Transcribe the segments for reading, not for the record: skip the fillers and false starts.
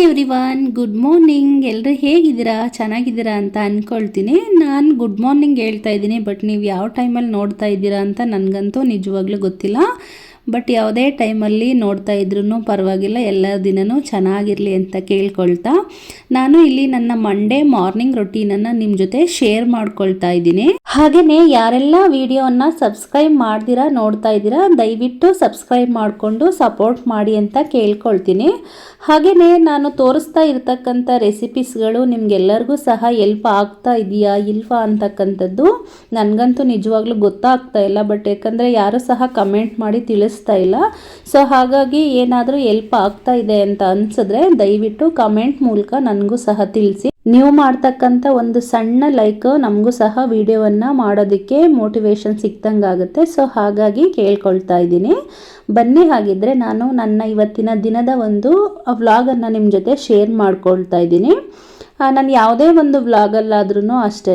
Everyone, good morning. ಎಲ್ಲರೂ ಹೇಗಿದ್ದೀರಾ? ಚೆನ್ನಾಗಿದ್ದೀರಾ ಅಂತ ಅಂದ್ಕೊಳ್ತೀನಿ. ನಾನು ಗುಡ್ ಮಾರ್ನಿಂಗ್ ಹೇಳ್ತಾ ಇದ್ದೀನಿ, ಬಟ್ ನೀವು ಯಾವ ಟೈಮಲ್ಲಿ ನೋಡ್ತಾ ಇದ್ದೀರಾ ಅಂತ ನನಗಂತೂ ನಿಜವಾಗ್ಲೂ ಗೊತ್ತಿಲ್ಲ. ಬಟ್ ಯಾವುದೇ ಟೈಮಲ್ಲಿ ನೋಡ್ತಾ ಇದ್ರೂ ಪರವಾಗಿಲ್ಲ, ಎಲ್ಲ ದಿನವೂ ಚೆನ್ನಾಗಿರಲಿ ಅಂತ ಕೇಳ್ಕೊಳ್ತಾ ನಾನು ಇಲ್ಲಿ ನನ್ನ ಮಂಡೇ ಮಾರ್ನಿಂಗ್ ರೊಟೀನನ್ನು ನಿಮ್ಮ ಜೊತೆ ಶೇರ್ ಮಾಡ್ಕೊಳ್ತಾ ಇದ್ದೀನಿ. ಹಾಗೆಯೇ ಯಾರೆಲ್ಲ ವಿಡಿಯೋನ ಸಬ್ಸ್ಕ್ರೈಬ್ ಮಾಡ್ದಿರಾ ನೋಡ್ತಾ ಇದ್ದೀರಾ, ದಯವಿಟ್ಟು ಸಬ್ಸ್ಕ್ರೈಬ್ ಮಾಡಿಕೊಂಡು ಸಪೋರ್ಟ್ ಮಾಡಿ ಅಂತ ಕೇಳ್ಕೊಳ್ತೀನಿ. ಹಾಗೆಯೇ ನಾನು ತೋರಿಸ್ತಾ ಇರ್ತಕ್ಕಂಥ ರೆಸಿಪೀಸ್ಗಳು ನಿಮಗೆಲ್ಲರಿಗೂ ಸಹ ಎಲ್ಪ್ ಆಗ್ತಾ ಇದೆಯಾ ಇಲ್ವಾ ಅಂತಕ್ಕಂಥದ್ದು ನನಗಂತೂ ನಿಜವಾಗ್ಲೂ ಗೊತ್ತಾಗ್ತಾ ಇಲ್ಲ. ಬಟ್ ಯಾಕಂದರೆ ಯಾರೂ ಸಹ ಕಮೆಂಟ್ ಮಾಡಿ ತಿಳಿಸ್ತಾ ಇಲ್ಲ. ಸೊ ಹಾಗಾಗಿ ಏನಾದರೂ ಎಲ್ಪ್ ಆಗ್ತಾ ಇದೆ ಅಂತ ಅನಿಸಿದ್ರೆ ದಯವಿಟ್ಟು ಕಮೆಂಟ್ ಮೂಲಕ ನನಗೂ ಸಹ ತಿಳಿಸಿ. ನೀವು ಮಾಡ್ತಕ್ಕಂಥ ಒಂದು ಸಣ್ಣ ಲೈಕ್ ನಮಗೂ ಸಹ ವಿಡಿಯೋವನ್ನು ಮಾಡೋದಕ್ಕೆ ಮೋಟಿವೇಶನ್ ಸಿಕ್ತಂಗಾಗುತ್ತೆ. ಸೊ ಹಾಗಾಗಿ ಕೇಳ್ಕೊಳ್ತಾ ಇದ್ದೀನಿ. ಬನ್ನಿ, ಹಾಗಿದ್ರೆ ನಾನು ನನ್ನ ಇವತ್ತಿನ ದಿನದ ಒಂದು ವ್ಲಾಗನ್ನು ನಿಮ್ಮ ಜೊತೆ ಶೇರ್ ಮಾಡ್ಕೊಳ್ತಾ ಇದ್ದೀನಿ. ನಾನು ಯಾವುದೇ ಒಂದು ವ್ಲಾಗಲ್ಲಾದ್ರೂ ಅಷ್ಟೇ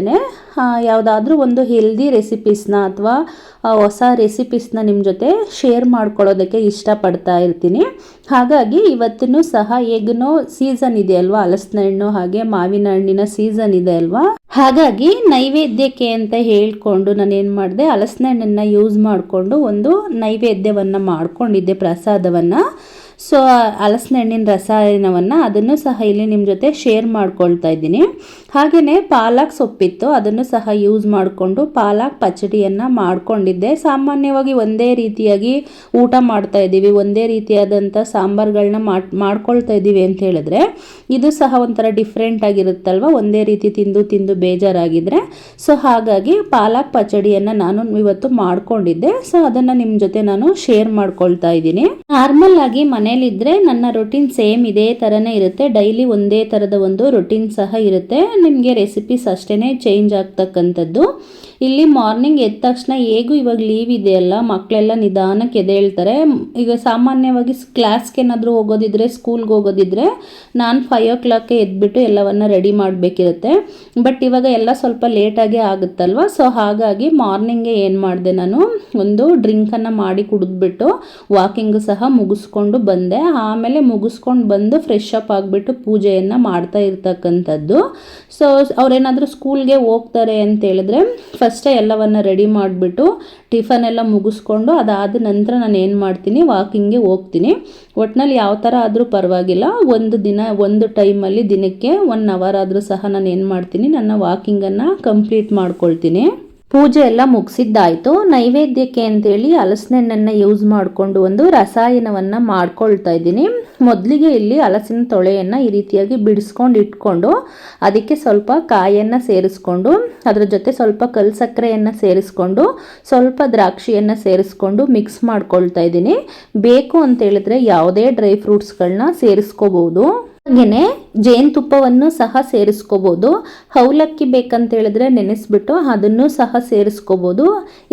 ಯಾವುದಾದ್ರೂ ಒಂದು ಹೆಲ್ದಿ ರೆಸಿಪೀಸ್ನ ಅಥವಾ ಹೊಸ ರೆಸಿಪೀಸ್ನ ನಿಮ್ಮ ಜೊತೆ ಶೇರ್ ಮಾಡ್ಕೊಳ್ಳೋದಕ್ಕೆ ಇಷ್ಟಪಡ್ತಾ ಇರ್ತೀನಿ. ಹಾಗಾಗಿ ಇವತ್ತೂ ಸಹ ಹೇಗೂ ಸೀಸನ್ ಇದೆ ಅಲ್ವಾ, ಹಲಸಿನ ಹಣ್ಣು ಹಾಗೆ ಮಾವಿನ ಹಣ್ಣಿನ ಸೀಸನ್ ಇದೆ ಅಲ್ವಾ. ಹಾಗಾಗಿ ನೈವೇದ್ಯಕ್ಕೆ ಅಂತ ಹೇಳ್ಕೊಂಡು ನಾನೇನು ಮಾಡಿದೆ, ಹಲಸಿನ ಹಣ್ಣನ್ನು ಯೂಸ್ ಮಾಡಿಕೊಂಡು ಒಂದು ನೈವೇದ್ಯವನ್ನು ಮಾಡ್ಕೊಂಡಿದ್ದೆ, ಪ್ರಸಾದವನ್ನು. ಸೊ ಹಲಸಿನ ಹಣ್ಣಿನ ರಸಾಯನವನ್ನು ಅದನ್ನು ಸಹ ಇಲ್ಲಿ ನಿಮ್ಮ ಜೊತೆ ಶೇರ್ ಮಾಡ್ಕೊಳ್ತಾ ಇದ್ದೀನಿ. ಹಾಗೆಯೇ ಪಾಲಕ್ ಸೊಪ್ಪಿತ್ತು, ಅದನ್ನು ಸಹ ಯೂಸ್ ಮಾಡಿಕೊಂಡು ಪಾಲಕ್ ಪಚಡಿಯನ್ನು ಮಾಡ್ಕೊಂಡಿದ್ದೆ. ಸಾಮಾನ್ಯವಾಗಿ ಒಂದೇ ರೀತಿಯಾಗಿ ಊಟ ಮಾಡ್ತಾ ಇದ್ದೀವಿ, ಒಂದೇ ರೀತಿಯಾದಂಥ ಸಾಂಬಾರುಗಳನ್ನ ಮಾಡ್ಕೊಳ್ತಾ ಇದ್ದೀವಿ ಅಂತ ಹೇಳಿದ್ರೆ ಇದು ಸಹ ಒಂಥರ ಡಿಫ್ರೆಂಟ್ ಆಗಿರುತ್ತಲ್ವ, ಒಂದೇ ರೀತಿ ತಿಂದು ತಿಂದು ಬೇಜಾರಾಗಿದ್ದರೆ. ಸೊ ಹಾಗಾಗಿ ಪಾಲಕ್ ಪಚಡಿಯನ್ನು ನಾನು ಇವತ್ತು ಮಾಡ್ಕೊಂಡಿದ್ದೆ. ಸೊ ಅದನ್ನು ನಿಮ್ಮ ಜೊತೆ ನಾನು ಶೇರ್ ಮಾಡ್ಕೊಳ್ತಾ ಇದ್ದೀನಿ. ನಾರ್ಮಲ್ ಆಗಿ ಮನೇಲಿದ್ದರೆ ನನ್ನ ರೊಟೀನ್ ಸೇಮ್ ಇದೇ ಥರನೇ ಇರುತ್ತೆ. ಡೈಲಿ ಒಂದೇ ಥರದ ಒಂದು ರೊಟೀನ್ ಸಹ ಇರುತ್ತೆ. ನಿಮಗೆ ರೆಸಿಪೀಸ್ ಅಷ್ಟೇ ಚೇಂಜ್ ಆಗ್ತಕ್ಕಂಥದ್ದು. ಇಲ್ಲಿ ಮಾರ್ನಿಂಗ್ ಎದ್ದ ತಕ್ಷಣ ಹೇಗೂ ಇವಾಗ ಲೀವ್ ಇದೆಯಲ್ಲ, ಮಕ್ಕಳೆಲ್ಲ ನಿಧಾನಕ್ಕೆ ಎದ್ದೇಳ್ತಾರೆ. ಈಗ ಸಾಮಾನ್ಯವಾಗಿ ಕ್ಲಾಸ್ಗೆ ಏನಾದರೂ ಹೋಗೋದಿದ್ರೆ, ಸ್ಕೂಲ್ಗೆ ಹೋಗೋದಿದ್ರೆ ನಾನು 5 o'clock ಎದ್ಬಿಟ್ಟು ಎಲ್ಲವನ್ನು ರೆಡಿ ಮಾಡಬೇಕಿರುತ್ತೆ. ಬಟ್ ಇವಾಗ ಎಲ್ಲ ಸ್ವಲ್ಪ ಲೇಟಾಗೇ ಆಗುತ್ತಲ್ವ. ಸೊ ಹಾಗಾಗಿ ಮಾರ್ನಿಂಗೇ ಏನು ಮಾಡಿದೆ, ನಾನು ಒಂದು ಡ್ರಿಂಕನ್ನು ಮಾಡಿ ಕುಡಿದ್ಬಿಟ್ಟು ವಾಕಿಂಗು ಸಹ ಮುಗಿಸ್ಕೊಂಡು ಬಂದೆ. ಆಮೇಲೆ ಮುಗಿಸ್ಕೊಂಡು ಬಂದು ಫ್ರೆಶ್ ಅಪ್ ಆಗಿಬಿಟ್ಟು ಪೂಜೆಯನ್ನು ಮಾಡ್ತಾ ಇರ್ತಕ್ಕಂಥದ್ದು. ಸೊ ಅವರೇನಾದರೂ ಸ್ಕೂಲ್ಗೆ ಹೋಗ್ತಾರೆ ಅಂತ ಹೇಳಿದ್ರೆ ಫಸ್ಟೇ ಎಲ್ಲವನ್ನು ರೆಡಿ ಮಾಡಿಬಿಟ್ಟು ಟಿಫನ್ ಎಲ್ಲ ಮುಗಿಸ್ಕೊಂಡು ಅದಾದ ನಂತರ ನಾನು ಏನು ಮಾಡ್ತೀನಿ, ವಾಕಿಂಗ್ಗೆ ಹೋಗ್ತೀನಿ. ಒಟ್ಟಿನಲ್ಲಿ ಯಾವ ಥರ ಆದರೂ ಪರವಾಗಿಲ್ಲ, ಒಂದು ಟೈಮಲ್ಲಿ ದಿನಕ್ಕೆ 1 hour ಆದರೂ ಸಹ ನಾನು ಏನು ಮಾಡ್ತೀನಿ, ನನ್ನ ವಾಕಿಂಗನ್ನು ಕಂಪ್ಲೀಟ್ ಮಾಡ್ಕೊಳ್ತೀನಿ. ಪೂಜೆ ಎಲ್ಲ ಮುಗಿಸಿದ್ದಾಯಿತು. ನೈವೇದ್ಯಕ್ಕೆ ಅಂತೇಳಿ ಹಲಸಿನ ಹಣ್ಣನ್ನು ಯೂಸ್ ಮಾಡಿಕೊಂಡು ಒಂದು ರಸಾಯನವನ್ನು ಮಾಡ್ಕೊಳ್ತಾ ಇದ್ದೀನಿ. ಮೊದಲಿಗೆ ಇಲ್ಲಿ ಹಲಸಿನ ತೊಳೆಯನ್ನು ಈ ರೀತಿಯಾಗಿ ಬಿಡಿಸ್ಕೊಂಡು ಇಟ್ಕೊಂಡು ಅದಕ್ಕೆ ಸ್ವಲ್ಪ ಕಾಯನ್ನು ಸೇರಿಸ್ಕೊಂಡು ಅದರ ಜೊತೆ ಸ್ವಲ್ಪ ಕಲ್ಲು ಸಕ್ಕರೆಯನ್ನು ಸೇರಿಸ್ಕೊಂಡು ಸ್ವಲ್ಪ ದ್ರಾಕ್ಷಿಯನ್ನು ಸೇರಿಸ್ಕೊಂಡು ಮಿಕ್ಸ್ ಮಾಡ್ಕೊಳ್ತಾ ಇದ್ದೀನಿ. ಬೇಕು ಅಂತ ಹೇಳಿದ್ರೆ ಯಾವುದೇ ಡ್ರೈ ಫ್ರೂಟ್ಸ್ಗಳನ್ನ ಸೇರಿಸ್ಕೋಬಹುದು. ಹಾಗೆಯೇ ಜೇನುತುಪ್ಪವನ್ನು ಸಹ ಸೇರಿಸ್ಕೋಬೋದು. ಅವಲಕ್ಕಿ ಬೇಕಂತ ಹೇಳಿದ್ರೆ ನೆನೆಸ್ಬಿಟ್ಟು ಅದನ್ನು ಸಹ ಸೇರಿಸ್ಕೋಬೋದು.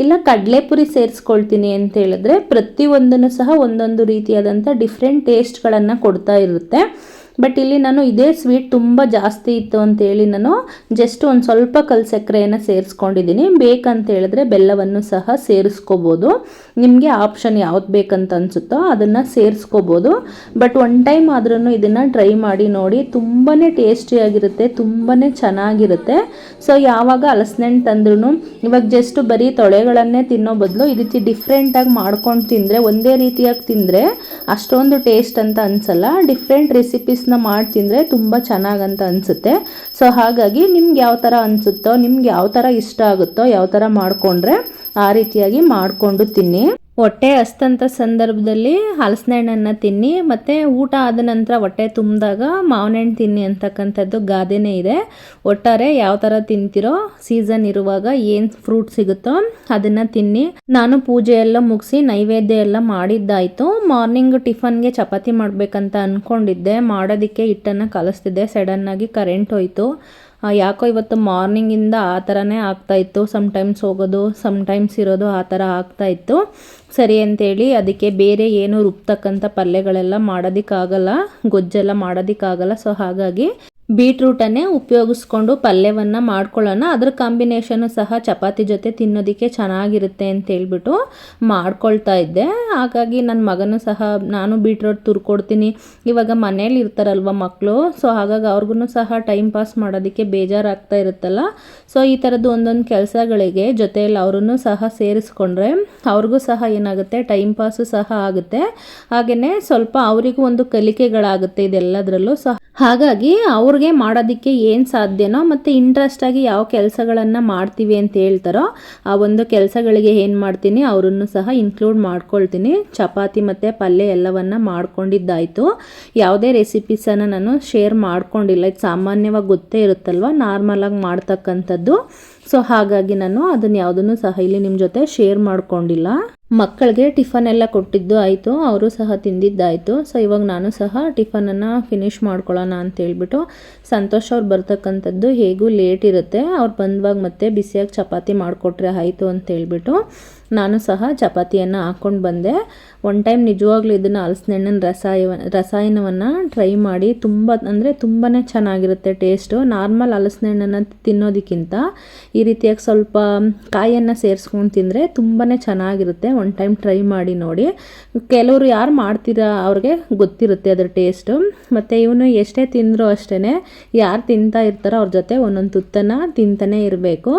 ಇಲ್ಲ ಕಡಲೆಪುರಿ ಸೇರಿಸ್ಕೊಳ್ತೀನಿ ಅಂತ ಹೇಳಿದ್ರೆ ಪ್ರತಿಯೊಂದನ್ನು ಸಹ ಒಂದೊಂದು ರೀತಿಯಾದಂಥ ಡಿಫ್ರೆಂಟ್ ಟೇಸ್ಟ್ಗಳನ್ನು ಕೊಡ್ತಾ ಇರುತ್ತೆ. ಬಟ್ ಇಲ್ಲಿ ನಾನು ಇದೇ ಸ್ವೀಟ್ ತುಂಬ ಜಾಸ್ತಿ ಇತ್ತು ಅಂತೇಳಿ ನಾನು ಜಸ್ಟ್ ಒಂದು ಸ್ವಲ್ಪ ಕಲ್ಲು ಸಕ್ಕರೆಯನ್ನು ಸೇರಿಸ್ಕೊಂಡಿದ್ದೀನಿ. ಬೇಕಂತ ಹೇಳಿದ್ರೆ ಬೆಲ್ಲವನ್ನು ಸಹ ಸೇರಿಸ್ಕೋಬೋದು. ನಿಮಗೆ ಆಪ್ಷನ್ ಯಾವ್ದು ಬೇಕಂತ ಅನಿಸುತ್ತೋ ಅದನ್ನು ಸೇರಿಸ್ಕೋಬೋದು. ಬಟ್ ಒನ್ ಟೈಮ್ ಆದ್ರೂ ಇದನ್ನು ಟ್ರೈ ಮಾಡಿ ನೋಡಿ, ತುಂಬಾ ಟೇಸ್ಟಿಯಾಗಿರುತ್ತೆ, ತುಂಬಾ ಚೆನ್ನಾಗಿರುತ್ತೆ. ಸೊ ಯಾವಾಗ ಹಲಸಿನ ಹಣ್ಣು ತಂದ್ರೂ ಇವಾಗ ಜಸ್ಟ್ ಬರೀ ತೊಳೆಗಳನ್ನೇ ತಿನ್ನೋ ಬದಲು ಈ ರೀತಿ ಡಿಫ್ರೆಂಟಾಗಿ ಮಾಡ್ಕೊಂಡು ತಿಂದರೆ, ಒಂದೇ ರೀತಿಯಾಗಿ ತಿಂದರೆ ಅಷ್ಟೊಂದು ಟೇಸ್ಟ್ ಅಂತ ಅನಿಸಲ್ಲ. ಡಿಫ್ರೆಂಟ್ ರೆಸಿಪೀಸ್ನ ಮಾಡಿ ತಿಂದರೆ ತುಂಬ ಚೆನ್ನಾಗಂತ ಅನಿಸುತ್ತೆ. ಸೊ ಹಾಗಾಗಿ ನಿಮ್ಗೆ ಯಾವ ಥರ ಅನಿಸುತ್ತೋ, ನಿಮ್ಗೆ ಯಾವ ಥರ ಇಷ್ಟ ಆಗುತ್ತೋ, ಯಾವ ಥರ ಮಾಡಿಕೊಂಡ್ರೆ ಆ ರೀತಿಯಾಗಿ ಮಾಡಿಕೊಂಡು ತಿನ್ನಿ. ಹೊಟ್ಟೆ ಹಸ್ತಂಥ ಸಂದರ್ಭದಲ್ಲಿ ಹಲಸಿನ ಹಣ್ಣನ್ನು ತಿನ್ನಿ, ಮತ್ತು ಊಟ ಆದ ನಂತರ ಹೊಟ್ಟೆ ತುಂಬಿದಾಗ ಮಾವಿನ ಹಣ್ಣು ತಿನ್ನಿ ಅಂತಕ್ಕಂಥದ್ದು ಗಾದೆನೇ ಇದೆ. ಒಟ್ಟಾರೆ ಯಾವ ಥರ ತಿಂತಿರೋ, ಸೀಸನ್ ಇರುವಾಗ ಏನು ಫ್ರೂಟ್ ಸಿಗುತ್ತೋ ಅದನ್ನು ತಿನ್ನಿ. ನಾನು ಪೂಜೆ ಎಲ್ಲ ಮುಗಿಸಿ ನೈವೇದ್ಯ ಎಲ್ಲ ಮಾಡಿದ್ದಾಯಿತು. ಮಾರ್ನಿಂಗ್ ಟಿಫನ್ಗೆ ಚಪಾತಿ ಮಾಡಬೇಕಂತ ಅಂದ್ಕೊಂಡಿದ್ದೆ. ಮಾಡೋದಕ್ಕೆ ಹಿಟ್ಟನ್ನು ಕಲಿಸ್ತಿದ್ದೆ, ಸಡನ್ನಾಗಿ ಕರೆಂಟ್ ಹೋಯಿತು. ಯಾಕೋ ಇವತ್ತು ಮಾರ್ನಿಂಗಿಂದ ಆ ಥರನೇ ಆಗ್ತಾಯಿತ್ತು. ಸಮ್ಟೈಮ್ಸ್ ಹೋಗೋದು, ಸಮ್ಟೈಮ್ಸ್ ಇರೋದು, ಆ ಥರ ಆಗ್ತಾಯಿತ್ತು. ಸರಿ ಅಂತೇಳಿ ಅದಕ್ಕೆ ಬೇರೆ ಏನು ರುಬ್ತಕ್ಕಂಥ ಪಲ್ಯಗಳೆಲ್ಲ ಮಾಡೋದಕ್ಕಾಗಲ್ಲ, ಗೊಜ್ಜೆಲ್ಲ ಮಾಡೋದಕ್ಕಾಗಲ್ಲ. ಸೊ ಹಾಗಾಗಿ ಬೀಟ್ರೂಟನ್ನೇ ಉಪಯೋಗಿಸ್ಕೊಂಡು ಪಲ್ಯವನ್ನು ಮಾಡ್ಕೊಳ್ಳೋಣ. ಅದ್ರ ಕಾಂಬಿನೇಷನು ಸಹ ಚಪಾತಿ ಜೊತೆ ತಿನ್ನೋದಕ್ಕೆ ಚೆನ್ನಾಗಿರುತ್ತೆ ಅಂತೇಳ್ಬಿಟ್ಟು ಮಾಡ್ಕೊಳ್ತಾ ಇದ್ದೆ. ಹಾಗಾಗಿ ನನ್ನ ಮಗನೂ ಸಹ ನಾನು ಬೀಟ್ರೂಟ್ ತುರ್ಕೊಡ್ತೀನಿ. ಇವಾಗ ಮನೇಲಿ ಇರ್ತಾರಲ್ವ ಮಕ್ಕಳು, ಸೊ ಹಾಗಾಗಿ ಅವ್ರಿಗೂ ಸಹ ಟೈಮ್ ಪಾಸ್ ಮಾಡೋದಕ್ಕೆ ಬೇಜಾರಾಗ್ತಾ ಇರುತ್ತಲ್ಲ. ಸೊ ಈ ಥರದ್ದು ಒಂದೊಂದು ಕೆಲಸಗಳಿಗೆ ಜೊತೆಯಲ್ಲಿ ಅವ್ರನ್ನೂ ಸಹ ಸೇರಿಸ್ಕೊಂಡ್ರೆ ಅವ್ರಿಗೂ ಸಹ ಏನಾಗುತ್ತೆ, ಟೈಮ್ ಪಾಸು ಸಹ ಆಗುತ್ತೆ. ಹಾಗೆಯೇ ಸ್ವಲ್ಪ ಅವರಿಗೂ ಒಂದು ಕಲಿಕೆಗಳಾಗುತ್ತೆ ಇದೆಲ್ಲದರಲ್ಲೂ ಸಹ. ಹಾಗಾಗಿ ಅವ್ರಿಗೆ ಮಾಡೋದಕ್ಕೆ ಏನು ಸಾಧ್ಯನೋ ಮತ್ತು ಇಂಟ್ರೆಸ್ಟಾಗಿ ಯಾವ ಕೆಲಸಗಳನ್ನು ಮಾಡ್ತೀವಿ ಅಂತ ಹೇಳ್ತಾರೋ ಆ ಒಂದು ಕೆಲಸಗಳಿಗೆ ಏನು ಮಾಡ್ತೀನಿ ಅವರನ್ನು ಸಹ ಇನ್ಕ್ಲೂಡ್ ಮಾಡ್ಕೊಳ್ತೀನಿ. ಚಪಾತಿ ಮತ್ತು ಪಲ್ಯ ಎಲ್ಲವನ್ನು ಮಾಡ್ಕೊಂಡಿದ್ದಾಯಿತು. ಯಾವುದೇ ರೆಸಿಪೀಸನ್ನು ನಾನು ಶೇರ್ ಮಾಡ್ಕೊಂಡಿಲ್ಲ. ಇದು ಸಾಮಾನ್ಯವಾಗಿ ಗೊತ್ತೇ ಇರುತ್ತಲ್ವ, ನಾರ್ಮಲಾಗಿ ಮಾಡ್ತಕ್ಕಂಥದ್ದು. ಸೊ ಹಾಗಾಗಿ ನಾನು ಅದನ್ನು ಯಾವುದನ್ನು ಸಹ ಇಲ್ಲಿ ನಿಮ್ಮ ಜೊತೆ ಶೇರ್ ಮಾಡ್ಕೊಂಡಿಲ್ಲ. ಮಕ್ಕಳಿಗೆ ಟಿಫನ್ ಎಲ್ಲ ಕೊಟ್ಟಿದ್ದು ಆಯಿತು, ಅವರು ಸಹ ತಿಂದಿದ್ದಾಯಿತು. ಸೊ ಇವಾಗ ನಾನು ಸಹ ಟಿಫನನ್ನು ಫಿನಿಷ್ ಮಾಡ್ಕೊಳ್ಳೋಣ ಅಂತೇಳ್ಬಿಟ್ಟು, ಸಂತೋಷ್ ಅವ್ರು ಬರ್ತಕ್ಕಂಥದ್ದು ಹೇಗೂ ಲೇಟ್ ಇರುತ್ತೆ, ಅವ್ರು ಬಂದವಾಗ ಮತ್ತೆ ಬಿಸಿಯಾಗಿ ಚಪಾತಿ ಮಾಡಿಕೊಟ್ರೆ ಆಯಿತು ಅಂತೇಳ್ಬಿಟ್ಟು ನಾನು ಸಹ ಚಪಾತಿಯನ್ನು ಹಾಕ್ಕೊಂಡು ಬಂದೆ. ಒನ್ ಟೈಮ್ ನಿಜವಾಗ್ಲೂ ಇದನ್ನು ಹಲಸಿನಹಣ್ಣಿನ ರಸಾಯನವನ್ನು ಟ್ರೈ ಮಾಡಿ. ತುಂಬಾ ಚೆನ್ನಾಗಿರುತ್ತೆ ಟೇಸ್ಟು. ನಾರ್ಮಲ್ ಹಲಸಿನಹಣ್ಣನ್ನು ತಿನ್ನೋದಕ್ಕಿಂತ ಈ ರೀತಿಯಾಗಿ ಸ್ವಲ್ಪ ಕಾಯನ್ನು ಸೇರಿಸ್ಕೊಂಡು ತಿಂದರೆ ತುಂಬಾ ಚೆನ್ನಾಗಿರುತ್ತೆ. ಒನ್ ಟೈಮ್ ಟ್ರೈ ಮಾಡಿ ನೋಡಿ. ಕೆಲವರು ಯಾರು ಮಾಡ್ತೀರಾ ಅವ್ರಿಗೆ ಗೊತ್ತಿರುತ್ತೆ ಅದರ ಟೇಸ್ಟು. ಮತ್ತು ಇವನು ಎಷ್ಟೇ ತಿಂದರೂ ಅಷ್ಟೇ, ಯಾರು ತಿಂತಾ ಇರ್ತಾರೋ ಅವ್ರ ಜೊತೆ ಒಂದೊಂದು ತುತ್ತನ್ನು ತಿಂತಾನೇ ಇರಬೇಕು.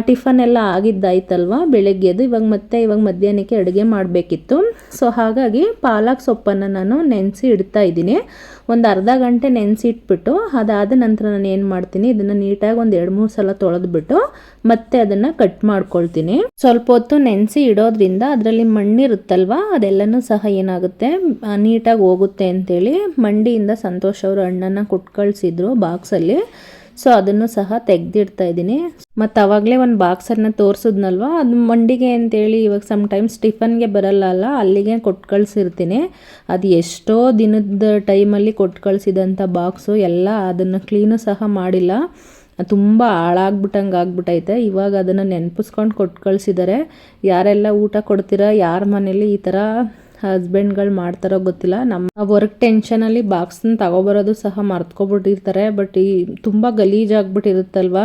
ಟಿಫನ್ ಎಲ್ಲ ಆಗಿದ್ದಾಯ್ತಲ್ವ ಬೆಳಗ್ಗೆದು. ಇವಾಗ ಮಧ್ಯಾಹ್ನಕ್ಕೆ ಅಡುಗೆ ಮಾಡಬೇಕಿತ್ತು. ಸೊ ಹಾಗಾಗಿ ಪಾಲಕ್ ಸೊಪ್ಪನ್ನು ನಾನು ನೆನೆಸಿ ಇಡ್ತಾ ಇದ್ದೀನಿ. ಒಂದು ಅರ್ಧ ಗಂಟೆ ನೆನೆಸಿ ಇಟ್ಬಿಟ್ಟು ಅದಾದ ನಂತರ ನಾನು ಏನು ಮಾಡ್ತೀನಿ, ಇದನ್ನು ನೀಟಾಗಿ ಒಂದು 2-3 ಸಲ ತೊಳೆದ್ಬಿಟ್ಟು ಮತ್ತೆ ಅದನ್ನು ಕಟ್ ಮಾಡ್ಕೊಳ್ತೀನಿ. ಸ್ವಲ್ಪ ಹೊತ್ತು ನೆನೆಸಿ ಇಡೋದ್ರಿಂದ ಅದರಲ್ಲಿ ಮಣ್ಣಿರುತ್ತಲ್ವ ಅದೆಲ್ಲನೂ ಸಹ ಏನಾಗುತ್ತೆ, ನೀಟಾಗಿ ಹೋಗುತ್ತೆ ಅಂತೇಳಿ ಮಂಡಿಯಿಂದ ಸಂತೋಷ್ ಅವರು ಹಣ್ಣನ್ನು ಕೊಟ್ಟು ಕಳಿಸಿದ್ರು ಬಾಕ್ಸಲ್ಲಿ. ಸೊ ಅದನ್ನು ಸಹ ತೆಗೆದಿಡ್ತಾ ಇದ್ದೀನಿ. ಮತ್ತು ಆವಾಗಲೇ ಒಂದು ಬಾಕ್ಸನ್ನು ತೋರಿಸಿದ್ನಲ್ವ, ಅದು ಮಂಡಿಗೆ ಅಂತೇಳಿ ಇವಾಗ ಸಮ್ಟೈಮ್ಸ್ ಟಿಫನ್ಗೆ ಬರಲ್ಲ ಅಲ್ಲ, ಅಲ್ಲಿಗೆ ಕೊಟ್ಟು ಕಳಿಸಿರ್ತೀನಿ. ಅದು ಎಷ್ಟೋ ದಿನದ ಟೈಮಲ್ಲಿ ಕೊಟ್ಟು ಕಳಿಸಿದಂಥ ಬಾಕ್ಸು ಎಲ್ಲ ಅದನ್ನು ಕ್ಲೀನು ಸಹ ಮಾಡಿಲ್ಲ. ತುಂಬ ಹಾಳಾಗ್ಬಿಟ್ಟಂಗೆ ಆಗ್ಬಿಟ್ಟೈತೆ. ಇವಾಗ ಅದನ್ನು ನೆನಪಿಸ್ಕೊಂಡು ಕೊಟ್ಟು ಕಳಿಸಿದ್ದಾರೆ. ಯಾರೆಲ್ಲ ಊಟ ಕೊಡ್ತೀರಾ, ಯಾರ ಮನೇಲಿ ಈ ಥರ ಹಸ್ಬೆಂಡ್ಗಳು ಮಾಡ್ತಾರೋ ಗೊತ್ತಿಲ್ಲ. ನಮ್ಮ ವರ್ಕ್ ಟೆನ್ಷನಲ್ಲಿ ಬಾಕ್ಸ್ನ ತಗೊಬರೋದು ಸಹ ಮರ್ತ್ಕೊಬಿಟ್ಟಿರ್ತಾರೆ. ಬಟ್ ಈ ತುಂಬ ಗಲೀಜಾಗ್ಬಿಟ್ಟಿರುತ್ತಲ್ವ,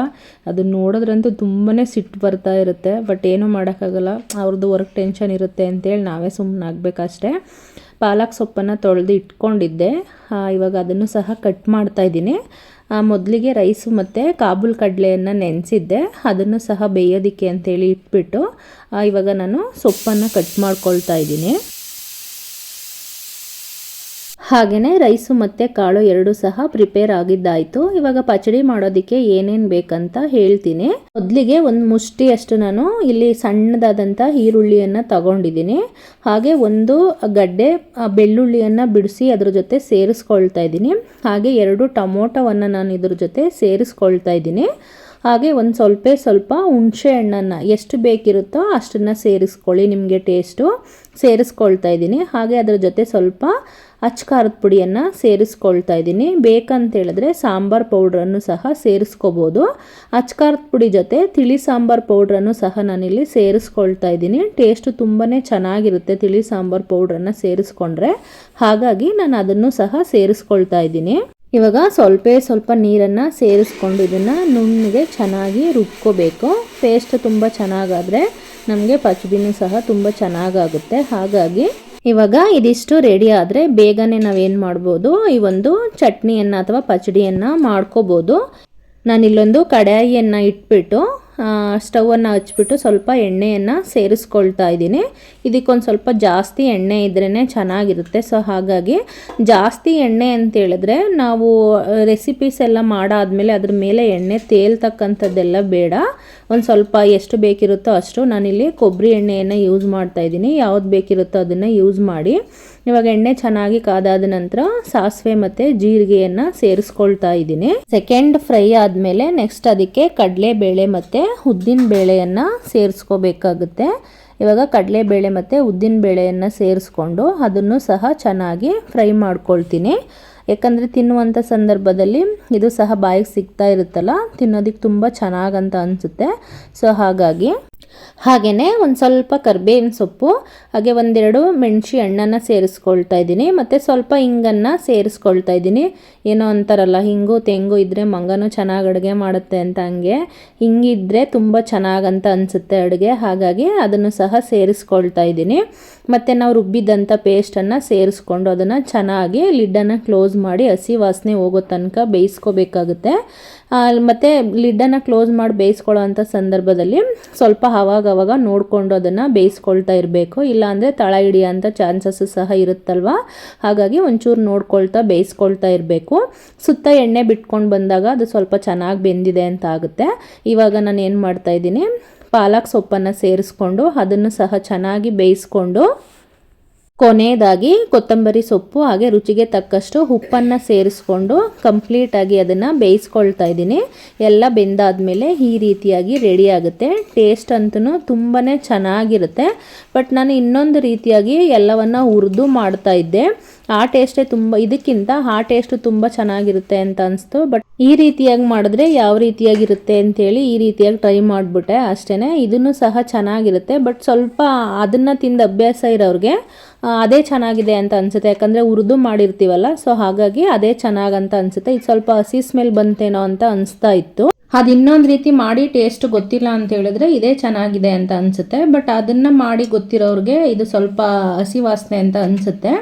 ಅದನ್ನ ನೋಡಿದ್ರಂತೂ ತುಂಬಾ ಸಿಟ್ಟು ಬರ್ತಾ ಇರುತ್ತೆ. ಬಟ್ ಏನೂ ಮಾಡೋಕ್ಕಾಗಲ್ಲ, ಅವ್ರದ್ದು ವರ್ಕ್ ಟೆನ್ಷನ್ ಇರುತ್ತೆ ಅಂತೇಳಿ ನಾವೇ ಸುಮ್ಮನಾಗಬೇಕಷ್ಟೇ. ಪಾಲಕ್ ಸೊಪ್ಪನ್ನು ತೊಳೆದು ಇಟ್ಕೊಂಡಿದ್ದೆ. ಇವಾಗ ಅದನ್ನು ಸಹ ಕಟ್ ಮಾಡ್ತಾಯಿದ್ದೀನಿ. ಮೊದಲಿಗೆ ರೈಸು ಮತ್ತು ಕಾಬೂಲ್ ಕಡಲೆಯನ್ನು ನೆನೆಸಿದ್ದೆ, ಅದನ್ನು ಸಹ ಬೇಯೋದಕ್ಕೆ ಅಂತೇಳಿ ಇಟ್ಬಿಟ್ಟು ಇವಾಗ ನಾನು ಸೊಪ್ಪನ್ನು ಕಟ್ ಮಾಡ್ಕೊಳ್ತಾ ಇದ್ದೀನಿ. ಹಾಗೆಯೇ ರೈಸು ಮತ್ತು ಕಾಳು ಎರಡೂ ಸಹ ಪ್ರಿಪೇರ್ ಆಗಿದ್ದಾಯಿತು. ಇವಾಗ ಪಚಡಿ ಮಾಡೋದಕ್ಕೆ ಏನೇನು ಬೇಕಂತ ಹೇಳ್ತೀನಿ. ಮೊದಲಿಗೆ ಒಂದು ಮುಷ್ಟಿಯಷ್ಟು ನಾನು ಇಲ್ಲಿ ಸಣ್ಣದಾದಂಥ ಈರುಳ್ಳಿಯನ್ನು ತಗೊಂಡಿದ್ದೀನಿ. ಹಾಗೆ ಒಂದು ಗಡ್ಡೆ ಬೆಳ್ಳುಳ್ಳಿಯನ್ನು ಬಿಡಿಸಿ ಅದ್ರ ಜೊತೆ ಸೇರಿಸ್ಕೊಳ್ತಾ ಇದ್ದೀನಿ. ಹಾಗೆ 2 ಟೊಮೊಟೊವನ್ನು ನಾನು ಇದ್ರ ಜೊತೆ ಸೇರಿಸ್ಕೊಳ್ತಾ ಇದ್ದೀನಿ. ಹಾಗೆ ಒಂದು ಸ್ವಲ್ಪ ಹುಣಸೆ ಹಣ್ಣನ್ನು ಎಷ್ಟು ಬೇಕಿರುತ್ತೋ ಅಷ್ಟನ್ನು ಸೇರಿಸ್ಕೊಳ್ಳಿ, ನಿಮಗೆ ಟೇಸ್ಟು ಸೇರಿಸ್ಕೊಳ್ತಾ ಇದ್ದೀನಿ. ಹಾಗೆ ಅದರ ಜೊತೆ ಸ್ವಲ್ಪ ಅಚ್ಕಾರದ ಪುಡಿಯನ್ನು ಸೇರಿಸ್ಕೊಳ್ತಾ ಇದ್ದೀನಿ. ಬೇಕಂತೇಳಿದ್ರೆ ಸಾಂಬಾರು ಪೌಡ್ರನ್ನು ಸಹ ಸೇರಿಸ್ಕೋಬೋದು. ಅಚ್ಕಾರದ ಪುಡಿ ಜೊತೆ ತಿಳಿ ಸಾಂಬಾರು ಪೌಡ್ರನ್ನು ಸಹ ನಾನಿಲ್ಲಿ ಸೇರಿಸ್ಕೊಳ್ತಾ ಇದ್ದೀನಿ. ಟೇಸ್ಟು ತುಂಬಾ ಚೆನ್ನಾಗಿರುತ್ತೆ ತಿಳಿ ಸಾಂಬಾರು ಪೌಡ್ರನ್ನು ಸೇರಿಸ್ಕೊಂಡ್ರೆ. ಹಾಗಾಗಿ ನಾನು ಅದನ್ನು ಸಹ ಸೇರಿಸ್ಕೊಳ್ತಾ ಇದ್ದೀನಿ. ಇವಾಗ ಸ್ವಲ್ಪ ನೀರನ್ನು ಸೇರಿಸ್ಕೊಂಡು ಇದನ್ನು ನುಣ್ಣಗೆ ಚೆನ್ನಾಗಿ ರುಬ್ಕೋಬೇಕು. ಪೇಸ್ಟ್ ತುಂಬ ಚೆನ್ನಾಗಾದರೆ ನಮಗೆ ಪಚಡಿನೂ ಸಹ ತುಂಬ ಚೆನ್ನಾಗಾಗುತ್ತೆ. ಹಾಗಾಗಿ ಇವಾಗ ಇದಿಷ್ಟು ರೆಡಿ ಆದರೆ ಬೇಗನೆ ನಾವೇನು ಮಾಡ್ಬೋದು, ಈ ಒಂದು ಚಟ್ನಿಯನ್ನು ಅಥವಾ ಪಚಡಿಯನ್ನು ಮಾಡ್ಕೋಬೋದು. ನಾನಿಲ್ಲೊಂದು ಕಡಾಯಿಯನ್ನು ಇಟ್ಬಿಟ್ಟು ಸ್ಟವನ್ನು ಹಚ್ಬಿಟ್ಟು ಸ್ವಲ್ಪ ಎಣ್ಣೆಯನ್ನು ಸೇರಿಸ್ಕೊಳ್ತಾ ಇದ್ದೀನಿ. ಇದಕ್ಕೊಂದು ಸ್ವಲ್ಪ ಜಾಸ್ತಿ ಎಣ್ಣೆ ಇದ್ರೇ ಚೆನ್ನಾಗಿರುತ್ತೆ. ಸೊ ಹಾಗಾಗಿ ಜಾಸ್ತಿ ಎಣ್ಣೆ ಅಂತೇಳಿದ್ರೆ ನಾವು ರೆಸಿಪೀಸ್ ಎಲ್ಲ ಮಾಡಾದ್ಮೇಲೆ ಅದ್ರ ಮೇಲೆ ಎಣ್ಣೆ ತೇಲ್ತಕ್ಕಂಥದ್ದೆಲ್ಲ ಬೇಡ. ಒಂದು ಸ್ವಲ್ಪ ಎಷ್ಟು ಬೇಕಿರುತ್ತೋ ಅಷ್ಟು. ನಾನಿಲ್ಲಿ ಕೊಬ್ಬರಿ ಎಣ್ಣೆಯನ್ನು ಯೂಸ್ ಮಾಡ್ತಾ ಇದ್ದೀನಿ. ಯಾವ್ದು ಬೇಕಿರುತ್ತೋ ಅದನ್ನು ಯೂಸ್ ಮಾಡಿ. ಇವಾಗ ಎಣ್ಣೆ ಚೆನ್ನಾಗಿ ಕಾದಾದ ನಂತರ ಸಾಸಿವೆ ಮತ್ತು ಜೀರಿಗೆಯನ್ನು ಸೇರಿಸ್ಕೊಳ್ತಾ ಇದ್ದೀನಿ. ಸೆಕೆಂಡ್ ಫ್ರೈ ಆದಮೇಲೆ ನೆಕ್ಸ್ಟ್ ಅದಕ್ಕೆ ಕಡಲೆಬೇಳೆ ಮತ್ತು ಉದ್ದಿನ ಬೇಳೆಯನ್ನು ಸೇರಿಸ್ಕೋಬೇಕಾಗುತ್ತೆ. ಇವಾಗ ಕಡಲೆಬೇಳೆ ಮತ್ತು ಉದ್ದಿನ ಬೇಳೆಯನ್ನು ಸೇರಿಸ್ಕೊಂಡು ಅದನ್ನು ಸಹ ಚೆನ್ನಾಗಿ ಫ್ರೈ ಮಾಡ್ಕೊಳ್ತೀನಿ. ಯಾಕಂದರೆ ತಿನ್ನುವಂಥ ಸಂದರ್ಭದಲ್ಲಿ ಇದು ಸಹ ಬಾಯಿಗೆ ಸಿಗ್ತಾ ಇರುತ್ತಲ್ಲ, ತಿನ್ನೋದಕ್ಕೆ ತುಂಬ ಚೆನ್ನಾಗಂತ ಅನಿಸುತ್ತೆ. ಸೊ ಹಾಗಾಗಿ ಹಾಗೆಯೇ ಒಂದು ಸ್ವಲ್ಪ ಕರಿಬೇವಿನ ಸೊಪ್ಪು, ಹಾಗೆ ಒಂದೆರಡು ಮೆಣಸಿ ಹಣ್ಣನ್ನು ಸೇರಿಸ್ಕೊಳ್ತಾ ಇದ್ದೀನಿ, ಮತ್ತು ಸ್ವಲ್ಪ ಹಿಂಗನ್ನು ಸೇರಿಸ್ಕೊಳ್ತಾ ಇದ್ದೀನಿ. ಏನೋ ಅಂತಾರಲ್ಲ, ಹಿಂಗು ತೆಂಗು ಇದ್ದರೆ ಮಂಗನೂ ಚೆನ್ನಾಗಿ ಅಡುಗೆ ಮಾಡುತ್ತೆ ಅಂತ, ಹಂಗೆ ಹಿಂಗಿದ್ರೆ ತುಂಬ ಚೆನ್ನಾಗಂತ ಅನಿಸುತ್ತೆ ಅಡುಗೆ. ಹಾಗಾಗಿ ಅದನ್ನು ಸಹ ಸೇರಿಸ್ಕೊಳ್ತಾ ಇದ್ದೀನಿ. ಮತ್ತು ನಾವು ರುಬ್ಬಿದಂಥ ಪೇಸ್ಟನ್ನು ಸೇರಿಸ್ಕೊಂಡು ಅದನ್ನು ಚೆನ್ನಾಗಿ ಲಿಡ್ಡನ್ನು ಕ್ಲೋಸ್ ಮಾಡಿ ಹಸಿ ವಾಸನೆ ಹೋಗೋ ತನಕ ಬೇಯಿಸ್ಕೋಬೇಕಾಗುತ್ತೆ. ಮತ್ತು ಲಿಡ್ಡನ್ನು ಕ್ಲೋಸ್ ಮಾಡಿ ಬೇಯಿಸ್ಕೊಳ್ಳೋ ಅಂಥ ಸಂದರ್ಭದಲ್ಲಿ ಸ್ವಲ್ಪ ಅವಾಗವಾಗ ನೋಡಿಕೊಂಡು ಅದನ್ನು ಬೇಯಿಸ್ಕೊಳ್ತಾ ಇರಬೇಕು, ಇಲ್ಲಾಂದರೆ ತಳ ಹಿಡಿಯೋಂಥ ಚಾನ್ಸಸ್ಸು ಸಹ ಇರುತ್ತಲ್ವ. ಹಾಗಾಗಿ ಒಂಚೂರು ನೋಡ್ಕೊಳ್ತಾ ಬೇಯಿಸ್ಕೊಳ್ತಾ ಇರಬೇಕು. ಸುತ್ತ ಎಣ್ಣೆ ಬಿಟ್ಕೊಂಡು ಬಂದಾಗ ಅದು ಸ್ವಲ್ಪ ಚೆನ್ನಾಗಿ ಬೆಂದಿದೆ ಅಂತ ಆಗುತ್ತೆ. ಇವಾಗ ನಾನು ಏನು ಮಾಡ್ತಾಯಿದ್ದೀನಿ, ಪಾಲಕ್ ಸೊಪ್ಪನ್ನು ಸೇರಿಸ್ಕೊಂಡು ಅದನ್ನು ಸಹ ಚೆನ್ನಾಗಿ ಬೇಯಿಸ್ಕೊಂಡು ಕೊನೆಯದಾಗಿ ಕೊತ್ತಂಬರಿ ಸೊಪ್ಪು ಹಾಗೆ ರುಚಿಗೆ ತಕ್ಕಷ್ಟು ಉಪ್ಪನ್ನು ಸೇರಿಸ್ಕೊಂಡು ಕಂಪ್ಲೀಟಾಗಿ ಅದನ್ನು ಬೇಯಿಸ್ಕೊಳ್ತಾ ಇದ್ದೀನಿ. ಎಲ್ಲ ಬೆಂದಾದಮೇಲೆ ಈ ರೀತಿಯಾಗಿ ರೆಡಿ ಆಗುತ್ತೆ. ಟೇಸ್ಟ್ ಅಂತೂ ತುಂಬಾ ಚೆನ್ನಾಗಿರುತ್ತೆ. ಬಟ್ ನಾನು ಇನ್ನೊಂದು ರೀತಿಯಾಗಿ ಎಲ್ಲವನ್ನು ಹುರಿದು ಮಾಡ್ತಾ ಇದ್ದೆ. ಆ ಟೇಸ್ಟೇ ಇದಕ್ಕಿಂತ ಆ ಟೇಸ್ಟು ತುಂಬ ಚೆನ್ನಾಗಿರುತ್ತೆ ಅಂತ ಅನಿಸ್ತು. ಬಟ್ ಈ ರೀತಿಯಾಗಿ ಮಾಡಿದ್ರೆ ಯಾವ ರೀತಿಯಾಗಿರುತ್ತೆ ಅಂತೇಳಿ ಈ ರೀತಿಯಾಗಿ ಟ್ರೈ ಮಾಡಿಬಿಟ್ಟೆ ಅಷ್ಟೇ. ಇದನ್ನು ಸಹ ಚೆನ್ನಾಗಿರುತ್ತೆ. ಬಟ್ ಸ್ವಲ್ಪ ಅದನ್ನು ತಿಂದು ಅಭ್ಯಾಸ ಇರೋರಿಗೆ ಅದೇ ಚೆನ್ನಾಗಿದೆ ಅಂತ ಅನಿಸುತ್ತೆ, ಯಾಕಂದರೆ ಹುರಿದು ಮಾಡಿರ್ತೀವಲ್ಲ, ಸೊ ಹಾಗಾಗಿ ಅದೇ ಚೆನ್ನಾಗಂತ ಅನಿಸುತ್ತೆ. ಇದು ಸ್ವಲ್ಪ ಹಸಿ ಸ್ಮೆಲ್ ಬಂತೇನೋ ಅಂತ ಅನಿಸ್ತಾ ಇತ್ತು. ಅದು ಇನ್ನೊಂದು ರೀತಿ ಮಾಡಿ ಟೇಸ್ಟ್ ಗೊತ್ತಿಲ್ಲ ಅಂತ ಹೇಳಿದ್ರೆ ಇದೇ ಚೆನ್ನಾಗಿದೆ ಅಂತ ಅನಿಸುತ್ತೆ. ಬಟ್ ಅದನ್ನು ಮಾಡಿ ಗೊತ್ತಿರೋರಿಗೆ ಇದು ಸ್ವಲ್ಪ ಹಸಿ ವಾಸನೆ ಅಂತ ಅನಿಸುತ್ತೆ.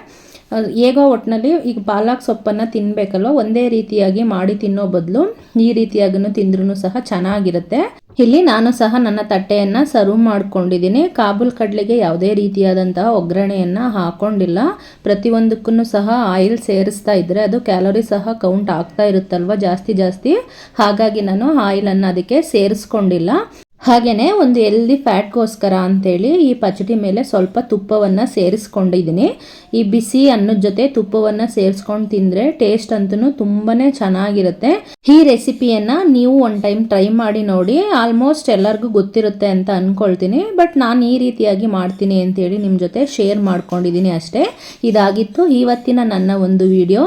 ಹೇಗೋ ಒಟ್ಟಿನಲ್ಲಿ ಈಗ ಪಾಲಕ್ ಸೊಪ್ಪನ್ನು ತಿನ್ನಬೇಕಲ್ವ, ಒಂದೇ ರೀತಿಯಾಗಿ ಮಾಡಿ ತಿನ್ನೋ ಬದಲು ಈ ರೀತಿಯಾಗೂ ತಿಂದ್ರೂ ಸಹ ಚೆನ್ನಾಗಿರುತ್ತೆ. ಇಲ್ಲಿ ನಾನು ಸಹ ನನ್ನ ತಟ್ಟೆಯನ್ನು ಸರ್ವ್ ಮಾಡ್ಕೊಂಡಿದ್ದೀನಿ. ಕಾಬೂಲ್ ಕಡಲೆಗೆ ಯಾವುದೇ ರೀತಿಯಾದಂತಹ ಒಗ್ಗರಣೆಯನ್ನು ಹಾಕೊಂಡಿಲ್ಲ. ಪ್ರತಿಯೊಂದಕ್ಕೂ ಸಹ ಆಯಿಲ್ ಸೇರಿಸ್ತಾ ಇದ್ದರೆ ಅದು ಕ್ಯಾಲೋರಿ ಸಹ ಕೌಂಟ್ ಆಗ್ತಾ ಇರುತ್ತಲ್ವ ಜಾಸ್ತಿ. ಹಾಗಾಗಿ ನಾನು ಆಯಿಲನ್ನು ಅದಕ್ಕೆ ಸೇರಿಸ್ಕೊಂಡಿಲ್ಲ. ಹಾಗೆಯೇ ಒಂದು ಹೆಲ್ದಿ ಫ್ಯಾಟ್ಗೋಸ್ಕರ ಅಂಥೇಳಿ ಈ ಪಚಡಿ ಮೇಲೆ ಸ್ವಲ್ಪ ತುಪ್ಪವನ್ನು ಸೇರಿಸ್ಕೊಂಡಿದ್ದೀನಿ. ಈ ಬಿಸಿ ಅನ್ನದ ಜೊತೆ ತುಪ್ಪವನ್ನು ಸೇರಿಸ್ಕೊಂಡು ತಿಂದರೆ ಟೇಸ್ಟ್ ಅಂತೂ ತುಂಬಾ ಚೆನ್ನಾಗಿರುತ್ತೆ. ಈ ರೆಸಿಪಿಯನ್ನು ನೀವು ಒಂದು ಟೈಮ್ ಟ್ರೈ ಮಾಡಿ ನೋಡಿ. ಆಲ್ಮೋಸ್ಟ್ ಎಲ್ಲರಿಗೂ ಗೊತ್ತಿರುತ್ತೆ ಅಂತ ಅಂದ್ಕೊಳ್ತೀನಿ. ಬಟ್ ನಾನು ಈ ರೀತಿಯಾಗಿ ಮಾಡ್ತೀನಿ ಅಂತೇಳಿ ನಿಮ್ಮ ಜೊತೆ ಶೇರ್ ಮಾಡ್ಕೊಂಡಿದ್ದೀನಿ ಅಷ್ಟೇ. ಇದಾಗಿತ್ತು ಇವತ್ತಿನ ನನ್ನ ಒಂದು ವಿಡಿಯೋ.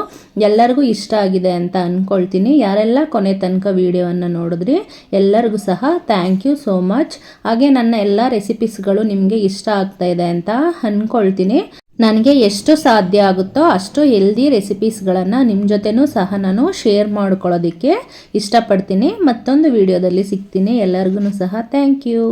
ಎಲ್ಲರಿಗೂ ಇಷ್ಟ ಆಗಿದೆ ಅಂತ ಅಂದ್ಕೊಳ್ತೀನಿ. ಯಾರೆಲ್ಲ ಕೊನೆ ತನಕ ವಿಡಿಯೋವನ್ನು ನೋಡಿದ್ರಿ ಎಲ್ಲರಿಗೂ ಸಹ ಥ್ಯಾಂಕ್ ಯು ಸೋ ಮಚ್. ಹಾಗೆ ನನ್ನ ಎಲ್ಲ ರೆಸಿಪೀಸ್ಗಳು ನಿಮಗೆ ಇಷ್ಟ ಆಗ್ತಾ ಇದೆ ಅಂತ ಅಂದ್ಕೊಳ್ತೀನಿ. ನನಗೆ ಎಷ್ಟು ಸಾಧ್ಯ ಆಗುತ್ತೋ ಅಷ್ಟು ಹೆಲ್ದಿ ರೆಸಿಪೀಸ್ಗಳನ್ನು ನಿಮ್ಮ ಜೊತೆನೂ ಸಹ ನಾನು ಶೇರ್ ಮಾಡ್ಕೊಳ್ಳೋದಕ್ಕೆ ಇಷ್ಟಪಡ್ತೀನಿ. ಮತ್ತೊಂದು ವಿಡಿಯೋದಲ್ಲಿ ಸಿಗ್ತೀನಿ. ಎಲ್ಲರಿಗೂ ಸಹ ಥ್ಯಾಂಕ್ ಯು.